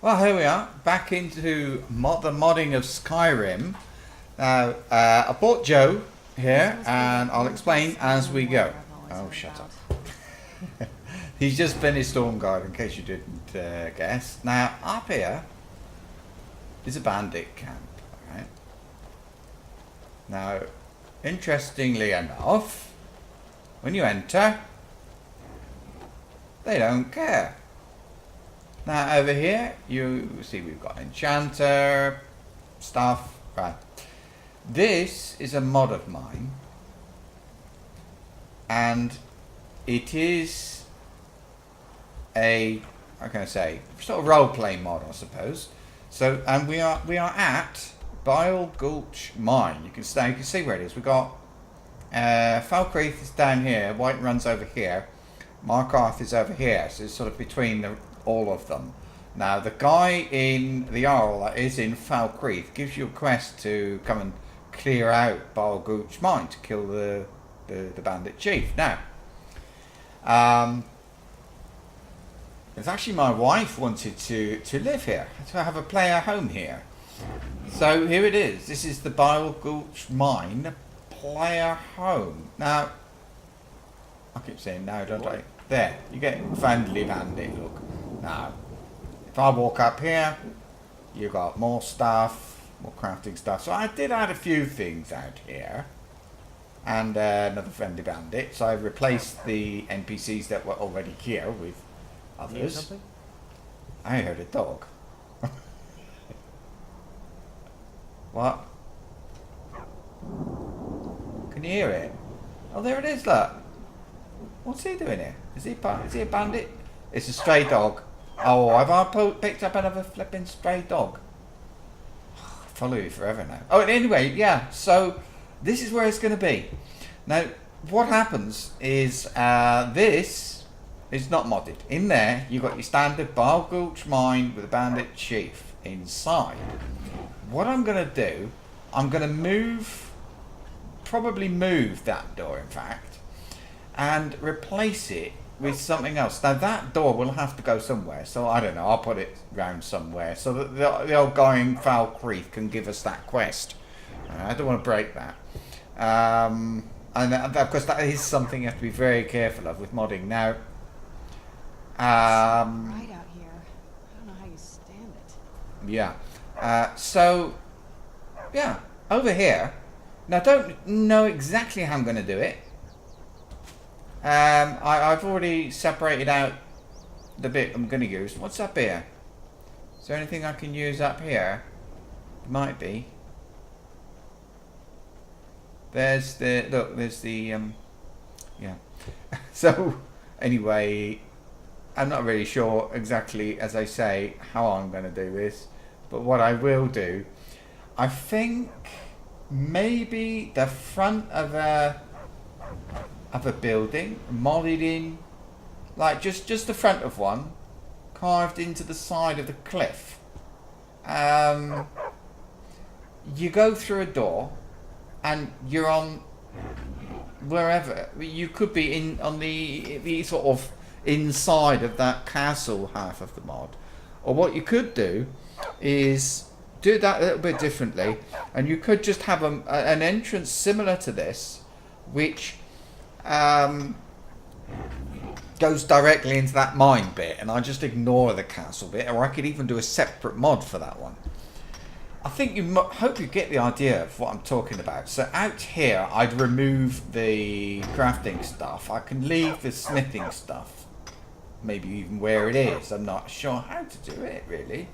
Well, here we are, back into the modding of Skyrim. Now, I brought Joe here, and I'll explain as we go. Oh, shut up. He's just finished Stormguard, in case you didn't guess. Now, up here is a bandit camp, right? Now, interestingly enough, when you enter, they don't care. Now over here you see we've got enchanter stuff, right? This is a mod of mine, and it is a, how can I say, sort of role-play mod, I suppose. So, and we are at Bile Gulch Mine. You can see where it is. We've got Falkreath is down here, White Run's over here, Markarth is over here, so it's sort of between all of them. Now the guy in the Jarl that is in Falkreath gives you a quest to come and clear out Bile Gulch Mine to kill the bandit chief. Now it's actually my wife wanted to live here, to have a player home here. So here it is. This is the Bile Gulch Mine player home. Now, I keep saying no, don't I? There, you get friendly bandit look. Now, if I walk up here, you got more stuff, more crafting stuff. So I did add a few things out here. And another friendly bandit. So I replaced the NPCs that were already here with others. I heard a dog. What? Can you hear it? Oh, there it is, look. What's he doing here? Is he a bandit? It's a stray dog. Oh, have I picked up another flipping stray dog? I follow you forever now. Oh, anyway, yeah. So this is where it's going to be. Now, what happens is this is not modded. In there, you've got your standard Bile Gulch Mine with a bandit chief inside. What I'm going to do, I'm going to probably move that door, in fact, and replace it with something else. Now that door will have to go somewhere, so I don't know, I'll put it round somewhere so that the old guy in Falkreath can give us that quest. I don't want to break that. And of course that is something you have to be very careful of with modding. Now, right out here. I don't know how you stand it. yeah. So, yeah, over here. Now, I don't know exactly how I'm going to do it. I've already separated out the bit I'm going to use. What's up here? Is there anything I can use up here? Might be. There's the, look, there's the, yeah. So, anyway, I'm not really sure exactly, as I say, how I'm going to do this. But what I will do, I think maybe the front of a building, modded in, like just the front of one, carved into the side of the cliff. You go through a door, and you're on wherever. You could be on the sort of inside of that castle half of the mod, or what you could do is do that a little bit differently, and you could just have an entrance similar to this, which goes directly into that mine bit, and I just ignore the castle bit, or I could even do a separate mod for that one. I think hope you get the idea of what I'm talking about. So out here, I'd remove the crafting stuff. I can leave the smithing stuff, maybe even where it is. I'm not sure how to do it really.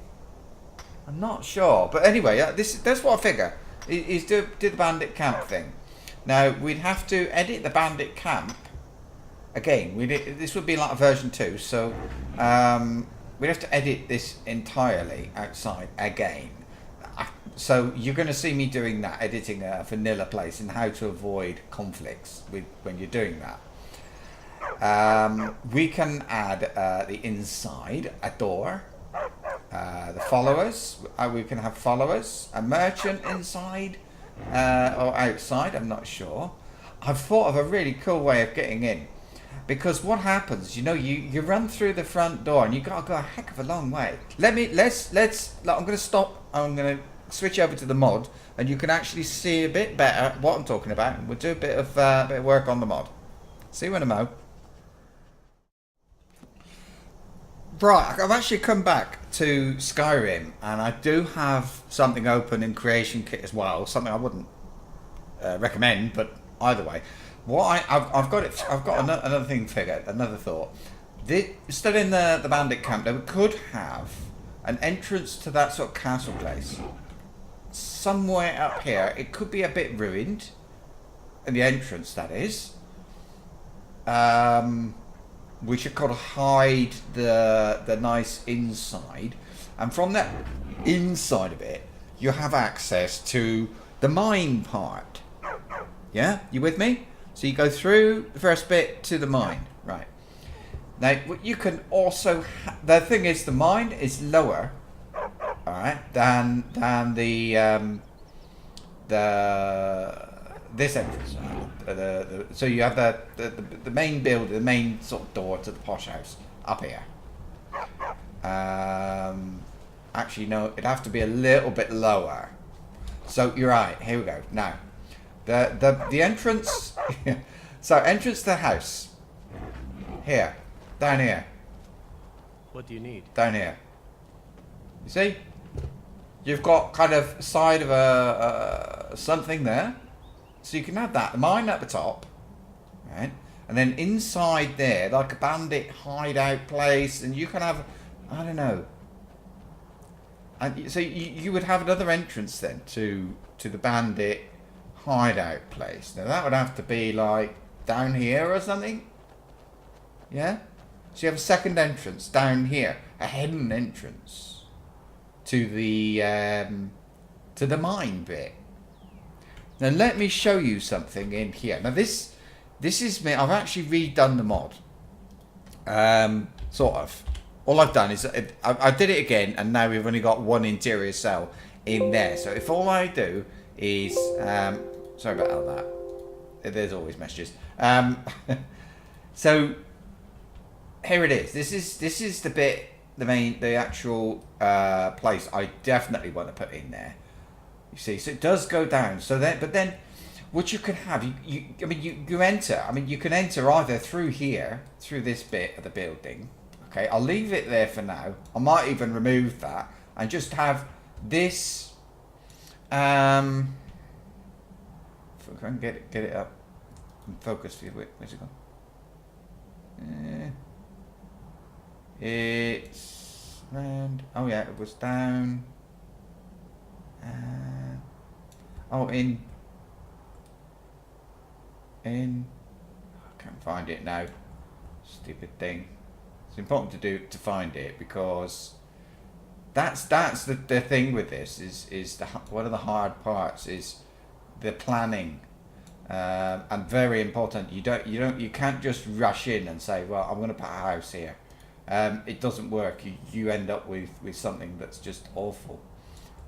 I'm not sure, but anyway, that's what I figure. Is do the bandit camp thing. Now we'd have to edit the bandit camp again. This would be like a version 2, so we'd have to edit this entirely outside again. So you're going to see me doing that, editing a vanilla place and how to avoid conflicts when you're doing that. We can add the inside, a door, the followers. We can have followers, a merchant inside or outside. I'm not sure. I've thought of a really cool way of getting in. Because what happens, you know, you run through the front door and you got to go a heck of a long way. Let's I'm going to stop. I'm going to switch over to the mod, and you can actually see a bit better what I'm talking about. We'll do a bit of work on the mod. See you in a mo. Right, I've actually come back to Skyrim, and I do have something open in Creation Kit as well. Something I wouldn't recommend, but either way, I've got another thing figured, another thought. Still in the bandit camp, they could have an entrance to that sort of castle place somewhere up here. It could be a bit ruined, in the entrance that is. We should kind of hide the nice inside, and from that inside of it, you have access to the mine part. Yeah, you with me? So you go through the first bit to the mine, right? Now you can also. The thing is, the mine is lower, all right, than this entrance. So you have the main building, the main sort of door to the posh house up here. Actually, no, it'd have to be a little bit lower. So you're right. Here we go. Now, the entrance. So entrance to the house. Here, down here. What do you need? Down here. You see? You've got kind of side of a something there. So you can have that, the mine at the top, right? And then inside there, like a bandit hideout place, and you can have, I don't know. And so you would have another entrance then to the bandit hideout place. Now that would have to be like down here or something. Yeah? So you have a second entrance down here, a hidden entrance to the mine bit. Now let me show you something in here. Now this is me. I've actually redone the mod. Sort of. All I've done is I did it again, and now we've only got one interior cell in there. So if all I do is sorry about all that. There's always messages. So here it is. This is the bit, the actual place I definitely want to put in there. You see, so it does go down. So then, but then, what you could have, you enter. I mean, you can enter either through here, through this bit of the building. Okay, I'll leave it there for now. I might even remove that and just have this. If I can get it up and focus for you. Where's it gone? It's round. Oh yeah, it was down. Oh, in. I can't find it now. Stupid thing. It's important to find it, because that's the thing with this is one of the hard parts is the planning, and very important. You can't just rush in and say, well, I'm going to put a house here. It doesn't work. You end up with something that's just awful.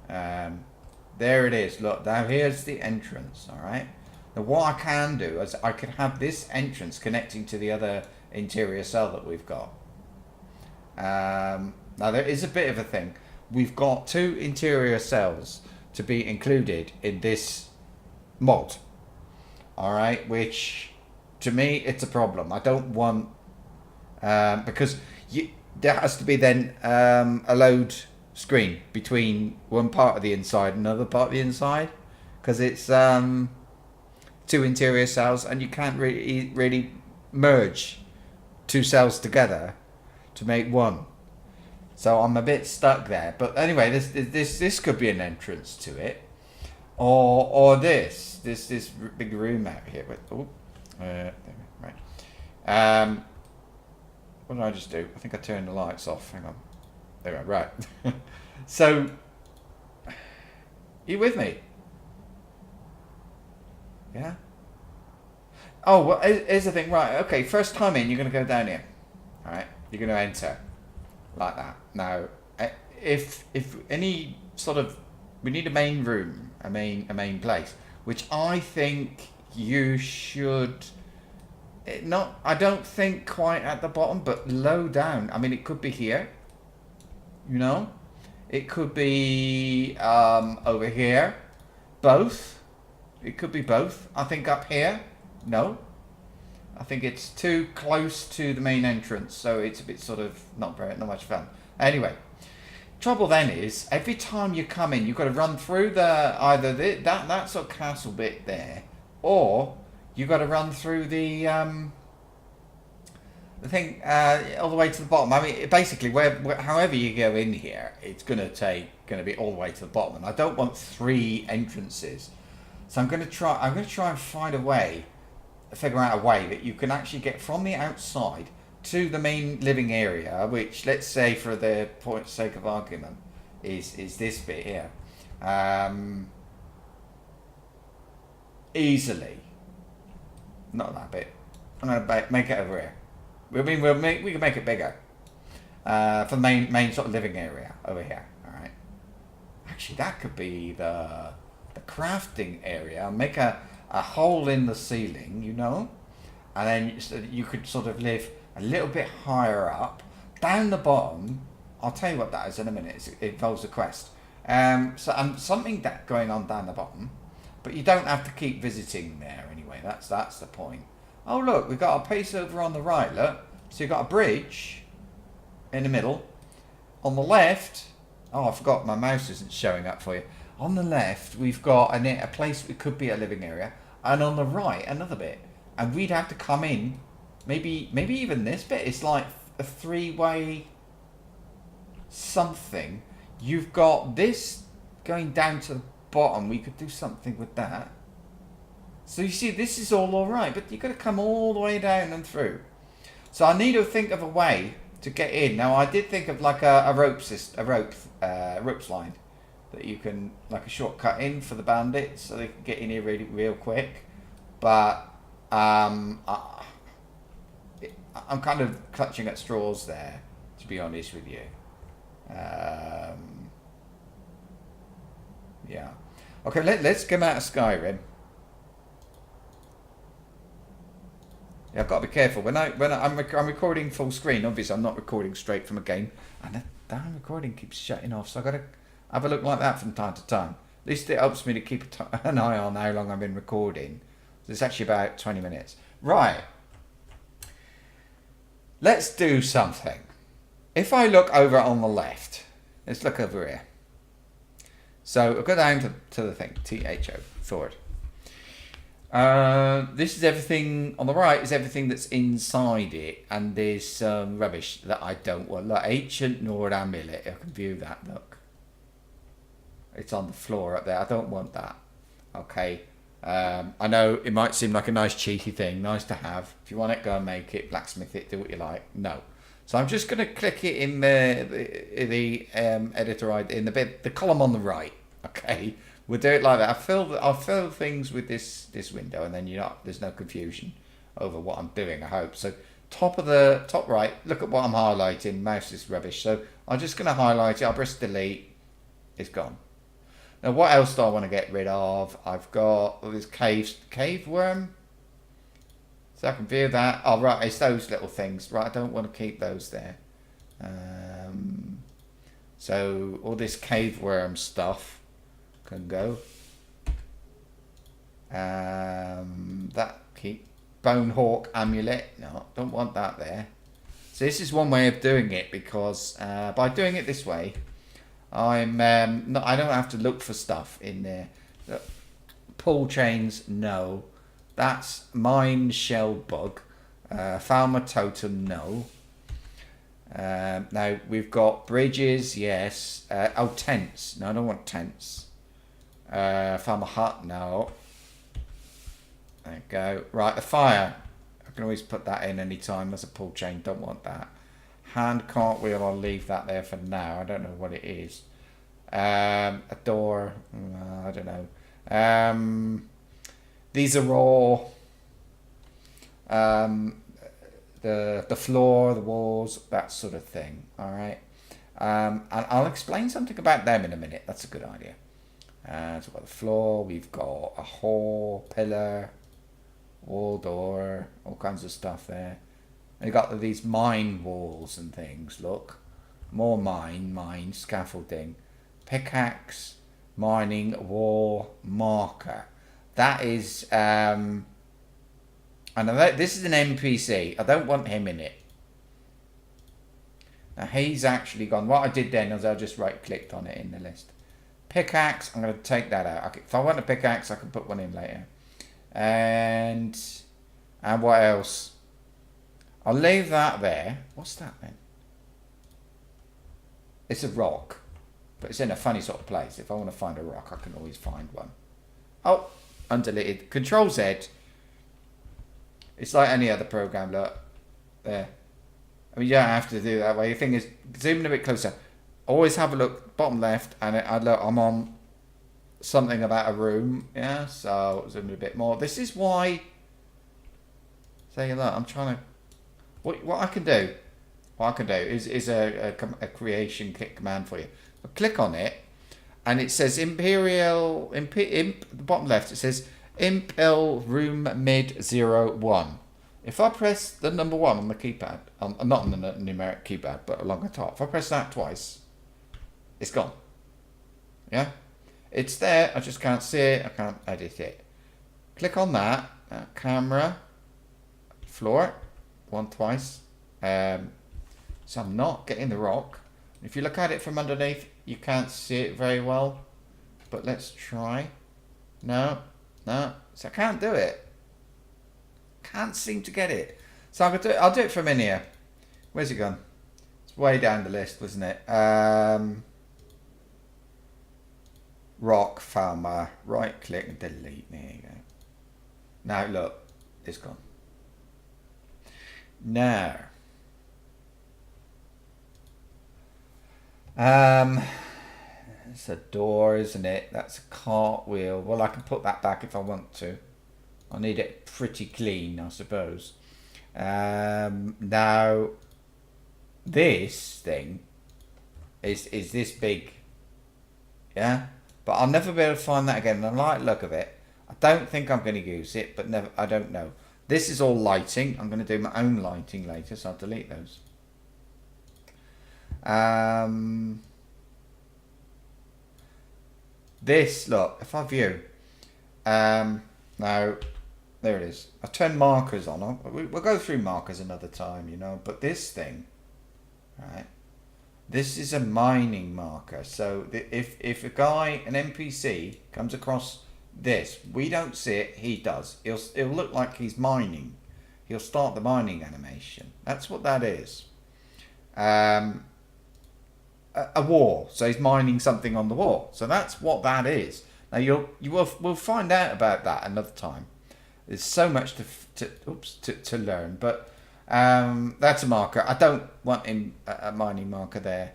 There it is. Look, now here's the entrance. All right. Now what I can do is I can have this entrance connecting to the other interior cell that we've got. Now there is a bit of a thing. We've got 2 interior cells to be included in this mod. All right, which to me it's a problem. I don't want because there has to be then a load screen between one part of the inside and another part of the inside, because it's 2 interior cells, and you can't really merge 2 cells together to make one. So I'm a bit stuck there. But anyway, this could be an entrance to it, or this big room out here. Right. What did I just do? I think I turned the lights off. Hang on. There we go. Right. So, are you with me? Yeah. Oh, well, here's the thing. Right. Okay. First time in, you're going to go down here. All right. You're going to enter like that. Now, if any sort of, we need a main room, a main place, which I think you should. Not, I don't think quite at the bottom, but low down. I mean, it could be here. You know? It could be over here. Both. It could be both. I think up here. No. I think it's too close to the main entrance, so it's a bit sort of not much fun. Anyway, trouble then is every time you come in, you've got to run through either that sort of castle bit there, or you've got to run through the thing all the way to the bottom. I mean, basically, however you go in here, it's going to be all the way to the bottom, and I don't want 3 entrances, so I'm going to try and find a way. Figure out a way that you can actually get from the outside to the main living area, which, let's say for the sake of argument, is this bit here. Easily. Not that bit. I'm going to make it over here. We can make it bigger. For the main sort of living area over here. Alright. Actually, that could be the crafting area. Make a hole in the ceiling, you know, and then so you could sort of live a little bit higher up. Down the bottom, I'll tell you what that is in a minute. It involves a quest. So something that going on down the bottom, but you don't have to keep visiting there anyway. That's the point. Oh look, we've got a piece over on the right. Look, so you've got a bridge in the middle. On the left, oh I forgot my mouse isn't showing up for you. On the left, we've got a place, it could be a living area, and on the right, another bit. And we'd have to come in, maybe even this bit. It's like a 3-way something. You've got this going down to the bottom. We could do something with that. So you see, this is all alright, but you've got to come all the way down and through. So I need to think of a way to get in. Now, I did think of like a rope slide. That you can, like a shortcut in for the bandits, so they can get in here real quick. But I'm kind of clutching at straws there, to be honest with you. Yeah. Okay, let's come out of Skyrim. Yeah, I've got to be careful when I'm recording full screen. Obviously, I'm not recording straight from a game, and the damn recording keeps shutting off. So I got to have a look like that from time to time. At least it helps me to keep an eye on how long I've been recording. So it's actually about 20 minutes. Right. Let's do something. If I look over on the left, let's look over here. So I'll go down to the thing, THO, forward. This is everything, on the right is everything that's inside it, and there's some rubbish that I don't want. Look, ancient Nord amulet, I can view that, look. It's on the floor up there. I don't want that. Okay. I know it might seem like a nice cheeky thing, nice to have. If you want it, go and make it, blacksmith it, do what you like. No. So I'm just going to click it in the editor, in the column on the right. Okay. We'll do it like that. I'll fill things with this window, and then there's no confusion over what I'm doing, I hope. So top right, look at what I'm highlighting. Mouse is rubbish. So I'm just going to highlight it. I'll press delete. It's gone. Now, what else do I want to get rid of? I've got this cave worm. So I can view that. Oh, right, it's those little things. Right, I don't want to keep those there. So all this cave worm stuff can go. That keep bone hawk amulet. No, don't want that there. So this is one way of doing it, because by doing it this way, I don't have to look for stuff in there. Pull chains, no. That's mine shell bug. Falmer totem, no. Now we've got bridges, yes. Tents. No, I don't want tents. Farmer hut, no. There you go. Right, the fire. I can always put that in any time. That's a pull chain. Don't want that. Hand cartwheel, I'll leave that there for now. I don't know what it is. A door, I don't know. These are all the floor, the walls, that sort of thing. All right. And I'll explain something about them in a minute. That's a good idea. So we've got the floor. We've got a hall, pillar, Wall door, all kinds of stuff there. And you got these mine walls and things, look. More mine, scaffolding. Pickaxe, mining, war, marker. That is, and this is an NPC. I don't want him in it. Now he's actually gone. What I did then is I just right clicked on it in the list. Pickaxe, I'm going to take that out. If I want a pickaxe, I can put one in later. And what else? I'll leave that there. What's that then? It's a rock, but it's in a funny sort of place. If I want to find a rock, I can always find one. Oh, undeleted. Control Z. It's like any other program, look. There. I mean, you don't have to do it that way. The thing is, zoom in a bit closer. Always have a look, bottom left, and I look, I'm on something about a room. Yeah, so zoom in a bit more. This is why. Say, look, I'm trying to. What I can do. What I can do is a creation kit command for you. But click on it, and it says Imperial Imp. The bottom left, it says Impel Room Mid 01. If I press the number 1 on the keypad, not on the numeric keypad, but along the top, if I press that twice, it's gone. Yeah? It's there, I just can't see it, I can't edit it. Click on that, camera, floor, twice. So I'm not getting the rock. If you look at it from underneath, you can't see it very well. But let's try. No. So I can't do it. Can't seem to get it. So I'll do it from in here. Where's it gone? It's way down the list, wasn't it? Rock farmer. Right click and delete. There you go. Now look, it's gone. Now. It's a door, isn't it? That's a cartwheel. Well, I can put that back if I want to. I need it pretty clean, I suppose. Now, this thing is this big. Yeah? But I'll never be able to find that again. I like the look of it. I don't think I'm going to use it, but never. I don't know. This is all lighting. I'm going to do my own lighting later, so I'll delete those. This, look, if I view. Now, there it is. I turn markers on. We'll go through markers another time, you know. But this thing, right? This is a mining marker. So if a guy, an NPC, comes across this, we don't see it. He does. It'll look like he's mining. He'll start the mining animation. That's what that is. A wall. So he's mining something on the wall. So that's what that is. Now we'll find out about that another time. There's so much to learn, but that's a marker. I don't want a mining marker there.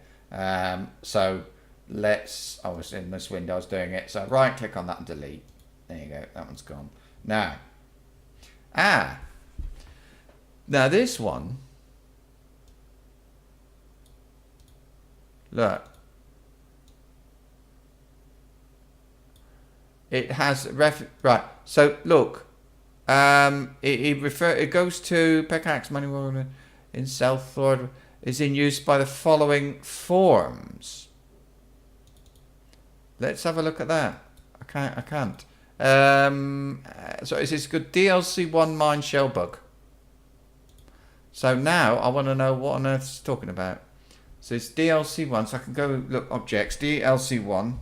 So let's. I was in this window. I was doing it. So right click on that and delete. There you go. That one's gone. Now, now this one. Look. It has right. So look. It goes to pickaxe manual in South Lord is in use by the following forms. Let's have a look at that. I can't. So is this good? DLC 1 mine shell bug. So now I want to know what on earth it's talking about. So it's DLC 1, so I can go look objects. DLC 1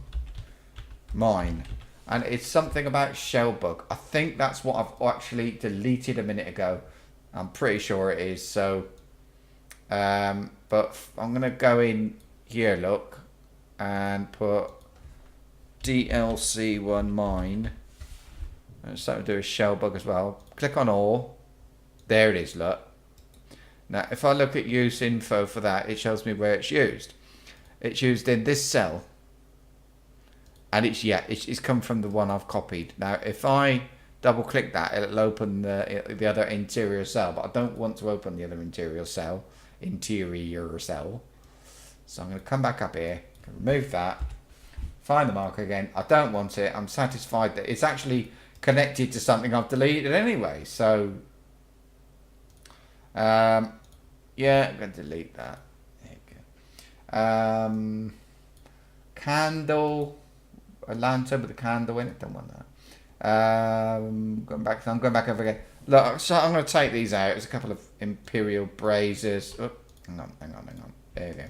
mine. And it's something about shell bug. I think that's what I've actually deleted a minute ago. I'm pretty sure it is. So, but I'm going to go in here, look, and put DLC1 mine. And it's something to do with shell bug as well. Click on all. There it is, look. Now, if I look at use info for that, it shows me where it's used. It's used in this cell. And it's come from the one I've copied. Now, if I double click that, it'll open the other interior cell. But I don't want to open the other interior cell. So I'm going to come back up here, remove that, find the marker again. I don't want it. I'm satisfied that it's actually connected to something I've deleted anyway. So, yeah, I'm going to delete that. There you go. Candle, a lantern with a candle in it. Don't want that. I'm going back over again. Look, so I'm going to take these out. There's a couple of Imperial Brazers. Oh, hang on. There you go.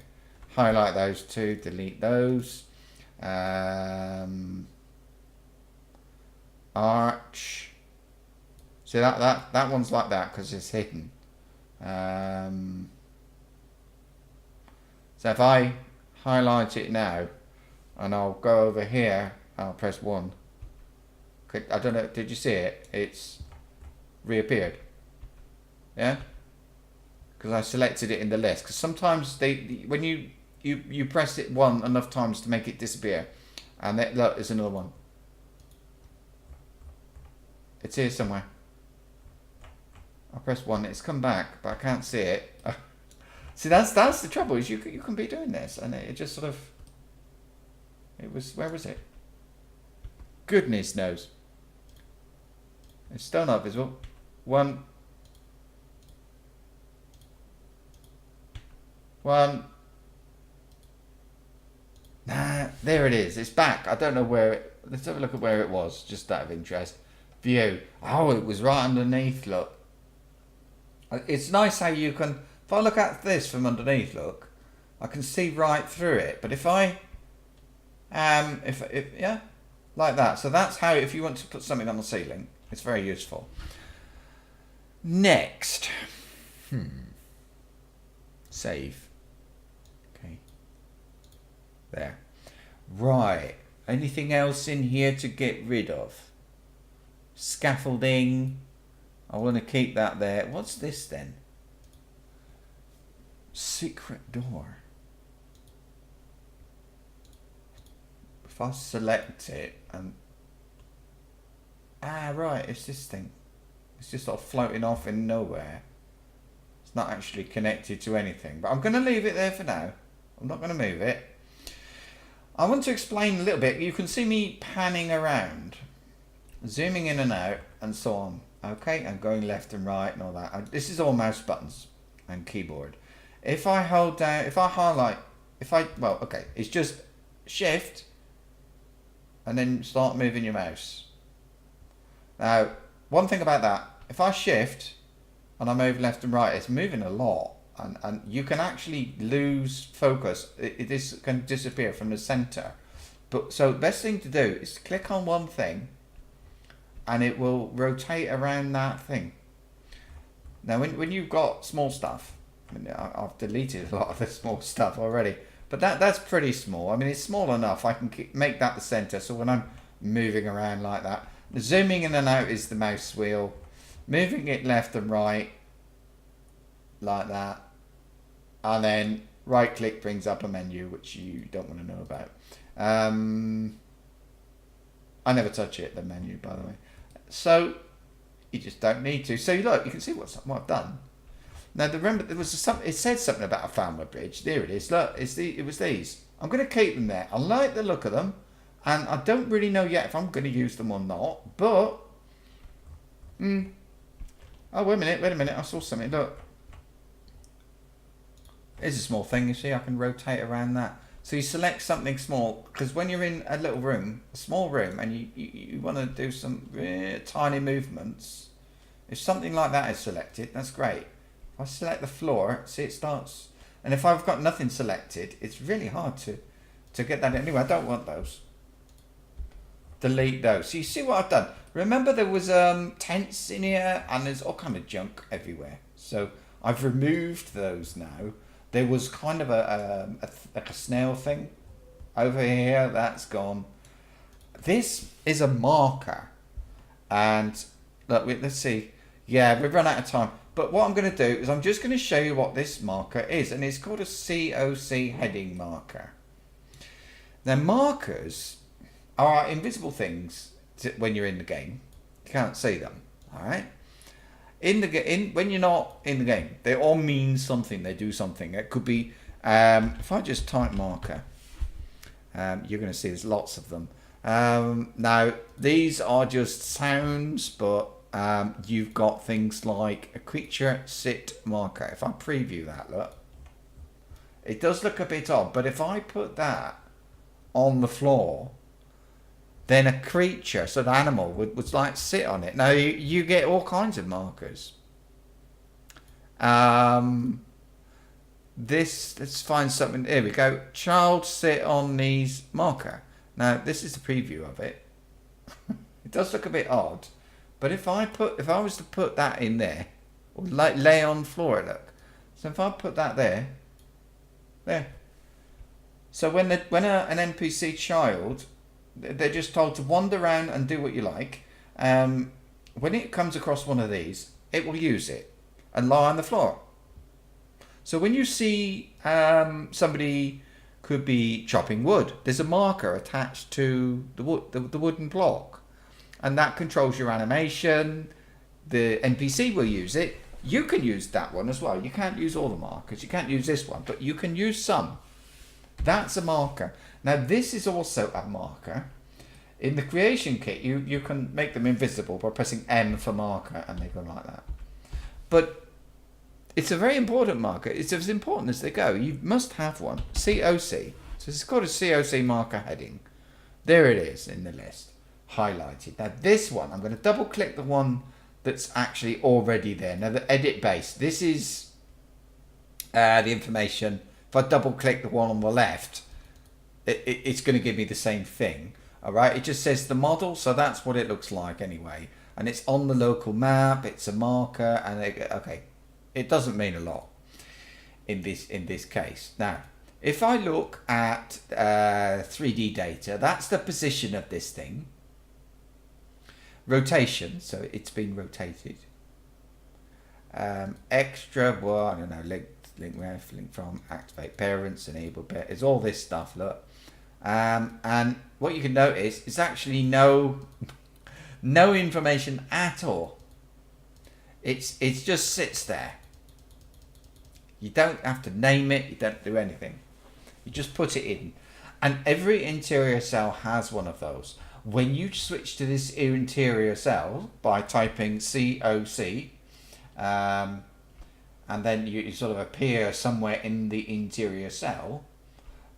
Highlight those two. Delete those. Arch. See that one's like that because it's hidden. So if I highlight it now, and I'll go over here, I'll press 1. I don't know. Did you see it? It's reappeared. Yeah. Because I selected it in the list. Because sometimes when you press it enough times to make it disappear, and look, there's another one. It's here somewhere. I press 1. It's come back, but I can't see it. See, that's the trouble. Is you can be doing this, and it just sort of. It was, where was it? Goodness knows. It's still not visible. 1. Nah, there it is. It's back. I don't know where it. Let's have a look at where it was, just out of interest. View. Oh, it was right underneath. Look. It's nice how you can. If I look at this from underneath, look, I can see right through it. But if I, yeah, like that. So that's how. If you want to put something on the ceiling, it's very useful. Next, save. Okay. There. Right. Anything else in here to get rid of? Scaffolding. I want to keep that there. What's this then? Secret door. If I select it and... right, it's this thing. It's just sort of floating off in nowhere. It's not actually connected to anything. But I'm going to leave it there for now. I'm not going to move it. I want to explain a little bit. You can see me panning around, zooming in and out, and so on. Okay, and going left and right and all that. This is all mouse buttons and keyboard. If I hold down, if I highlight, well, okay, it's just shift and then start moving your mouse. Now, one thing about that, if I shift and I move left and right, it's moving a lot. And you can actually lose focus. This can disappear from the center. But so the best thing to do is click on one thing and it will rotate around that thing. Now when you've got small stuff, I mean, I've deleted a lot of the small stuff already, but that's pretty small. I mean, it's small enough. I can make that the center. So when I'm moving around like that, the zooming in and out is the mouse wheel. Moving it left and right like that. And then right click brings up a menu, which you don't want to know about. I never touch it, the menu, by the way. So you just don't need to. So look, you can see what I've done. Now remember, there was it said something about a family bridge. There it is. Look, it was these. I'm going to keep them there. I like the look of them, and I don't really know yet if I'm going to use them or not. But oh, wait a minute. I saw something. Look. Here's a small thing, you see, I can rotate around that. So you select something small, because when you're in a little room, a small room, and you want to do some tiny movements, if something like that is selected, that's great. If I select the floor, see it starts, and if I've got nothing selected, it's really hard to get that. Anyway, I don't want those. Delete those. So you see what I've done? Remember there was tents in here, and there's all kind of junk everywhere. So I've removed those now. There was kind of like a snail thing over here. That's gone. This is a marker. And look, let's see. Yeah, we've run out of time. But what I'm going to do is I'm just going to show you what this marker is. And it's called a COC heading marker. Now, markers are invisible things when you're in the game. You can't see them. All right. When you're not in the game, they all mean something. They do something. It could be, if I just type marker, you're going to see there's lots of them. Now, these are just sounds, but you've got things like a creature sit marker. If I preview that, look, it does look a bit odd, but if I put that on the floor, then a creature, so an animal, would like sit on it. Now, you get all kinds of markers. Let's find something. Here we go. Child sit on these marker. Now, this is the preview of it. It does look a bit odd, but if I was to put that in there, or lay on the floor, look. So if I put that there. So when an NPC child, they're just told to wander around and do what you like. When it comes across one of these, it will use it and lie on the floor. So when you see somebody could be chopping wood, there's a marker attached to the wooden block, and that controls your animation. The NPC will use it. You can use that one as well. You can't use all the markers. You can't use this one, but you can use some. That's a marker. Now this is also a marker. In the creation kit, you can make them invisible by pressing M for marker, and they go like that. But it's a very important marker. It's as important as they go. You must have one. COC. So it's got a COC marker heading. There it is in the list. Highlighted. Now this one, I'm going to double click the one that's actually already there. Now the edit base. This is the information. If I double click the one on the left, it's going to give me the same thing. Alright, it just says the model. So that's what it looks like anyway. And it's on the local map. It's a marker. And okay. It doesn't mean a lot in this case. Now, if I look at 3D data, that's the position of this thing. Rotation, so it's been rotated. Extra, well, I don't know, link ref, link from, activate parents, enable parents. It's all this stuff, look. And what you can notice is actually no information at all. It just sits there. You don't have to name it. You don't do anything. You just put it in. And every interior cell has one of those. When you switch to this interior cell by typing COC, and then you sort of appear somewhere in the interior cell,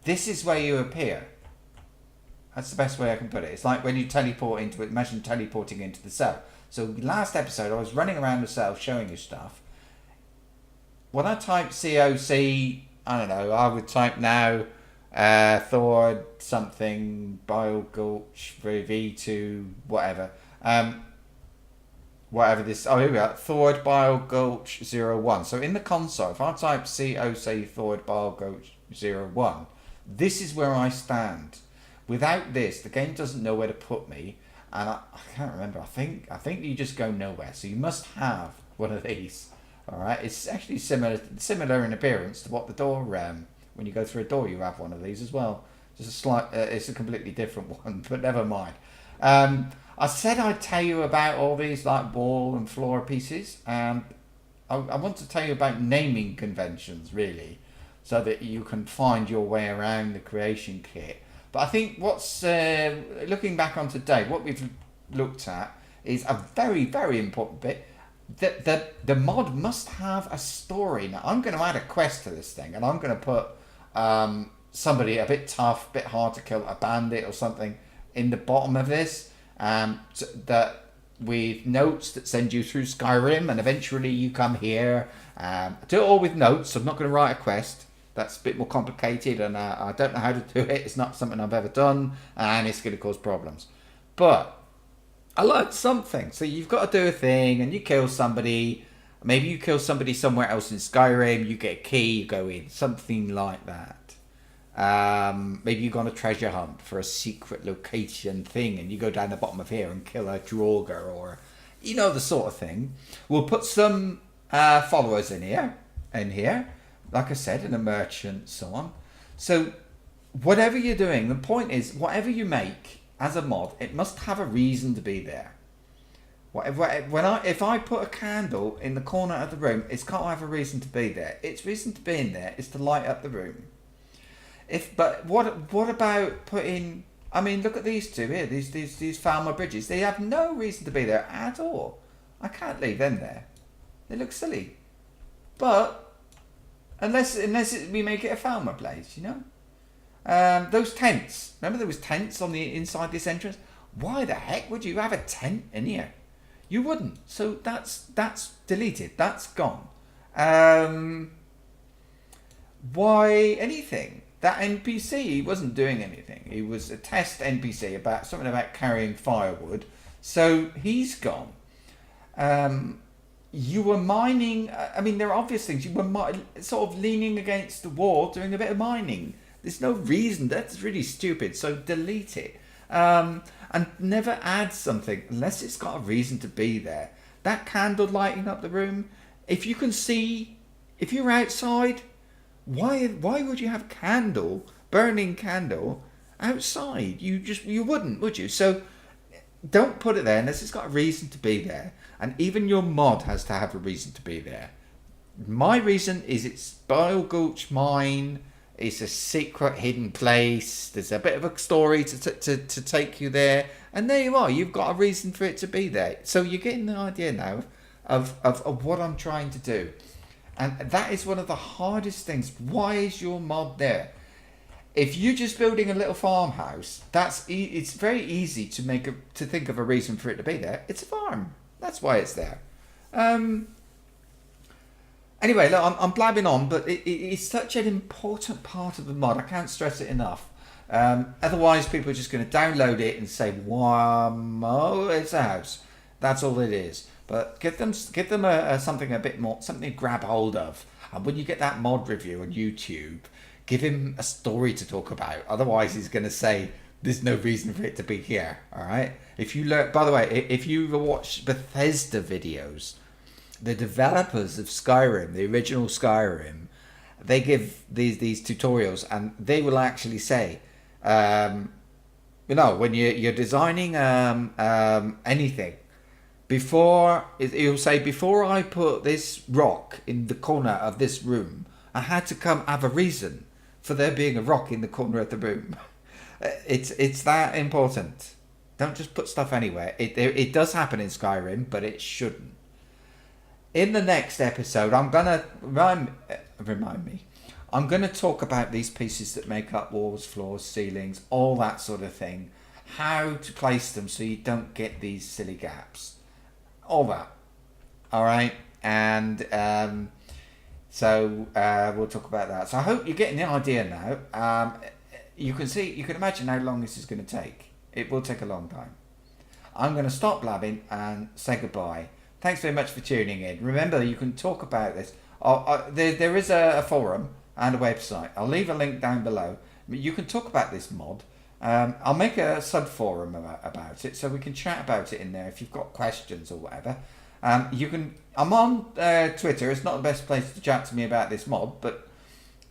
this is where you appear. That's the best way I can put it. It's like when you teleport into it. Imagine teleporting into the cell. So last episode I was running around the cell showing you stuff. When I type COC, I don't know, I would type now Thor something, Biogulch, V2, whatever. Whatever this, oh here we are, Thor Biogulch 01. So in the console, if I type COC Thor Biogulch 01, this is where I stand. Without this, the game doesn't know where to put me. And I can't remember, I think you just go nowhere. So you must have one of these. Alright, it's actually similar in appearance to what the door, when you go through a door you have one of these as well. Just a slight, it's a completely different one, but never mind. I said I'd tell you about all these like wall and floor pieces, and I want to tell you about naming conventions really, so that you can find your way around the creation kit. But I think what's, looking back on today, what we've looked at is a very, very important bit. The mod must have a story. Now I'm going to add a quest to this thing, and I'm going to put somebody a bit tough, a bit hard to kill, a bandit or something in the bottom of this, so that with notes that send you through Skyrim, and eventually you come here. Do it all with notes. I'm not going to write a quest. That's a bit more complicated, and I don't know how to do it. It's not something I've ever done, and it's going to cause problems. But I learned something. So you've got to do a thing, and you kill somebody. Maybe you kill somebody somewhere else in Skyrim. You get a key, you go in. Something like that. Maybe you go on a treasure hunt for a secret location thing, and you go down the bottom of here and kill a Draugr, or you know, the sort of thing. We'll put some followers in here. Like I said, and a merchant, so on. So whatever you're doing, the point is, whatever you make as a mod, it must have a reason to be there. If I put a candle in the corner of the room, it's got to have a reason to be there. Its reason to be in there is to light up the room. But what about putting I mean, look at these two here. These Falmer bridges. They have no reason to be there at all. I can't leave them there. They look silly. But unless we make it a Falmer place, you know. Those tents. Remember there was tents on the inside this entrance. Why the heck would you have a tent in here? You wouldn't. So that's deleted. That's gone. Why anything? That NPC wasn't doing anything. He was a test NPC about something about carrying firewood. So he's gone. You were mining. I mean, there are obvious things. You were sort of leaning against the wall, doing a bit of mining. There's no reason. That's really stupid. So delete it. And never add something unless it's got a reason to be there. That candle lighting up the room. If you can see, if you're outside, why would you have burning candle outside? You wouldn't, would you? So don't put it there unless it's got a reason to be there. And even your mod has to have a reason to be there. My reason is it's Bile Gulch Mine. It's a secret hidden place. There's a bit of a story to take you there. And there you are. You've got a reason for it to be there. So you're getting the idea now of what I'm trying to do. And that is one of the hardest things. Why is your mod there? If you're just building a little farmhouse, it's very easy to think of a reason for it to be there. It's a farm. That's why it's there. Anyway, look, I'm blabbing on, but it's such an important part of the mod. I can't stress it enough. Otherwise, people are just going to download it and say, "Wow, it's a house." That's all it is. But give them something a bit more, something to grab hold of. And when you get that mod review on YouTube, give him a story to talk about. Otherwise, he's going to say, "There's no reason for it to be here." All right. If you look, by the way, if you watch Bethesda videos, the developers of Skyrim, the original Skyrim, they give these tutorials, and they will actually say, when you're designing anything, he'll say, before I put this rock in the corner of this room, I had to have a reason for there being a rock in the corner of the room. It's that important. Don't just put stuff anywhere. It does happen in Skyrim, but it shouldn't. In the next episode, I'm gonna remind me. I'm gonna talk about these pieces that make up walls, floors, ceilings, all that sort of thing. How to place them so you don't get these silly gaps. All that. All right, and so we'll talk about that. So I hope you're getting the idea now. You can imagine how long this is going to take. It will take a long time. I'm going to stop blabbing and say goodbye. Thanks very much for tuning in. Remember, you can talk about this. There is a forum and a website. I'll leave a link down below. You can talk about this mod. I'll make a sub-forum about it so we can chat about it in there if you've got questions or whatever. I'm on Twitter. It's not the best place to chat to me about this mod, but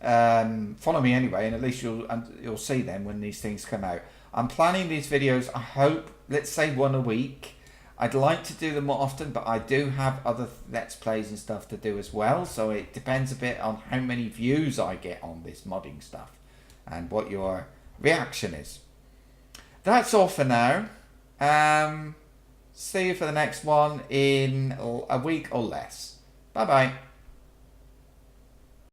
follow me anyway, and at least you'll see them when these things come out. I'm planning these videos, I hope, let's say one a week. I'd like to do them more often, but I do have other Let's Plays and stuff to do as well, so it depends a bit on how many views I get on this modding stuff and what your reaction is. That's all for now. See you for the next one in a week or less. Bye bye.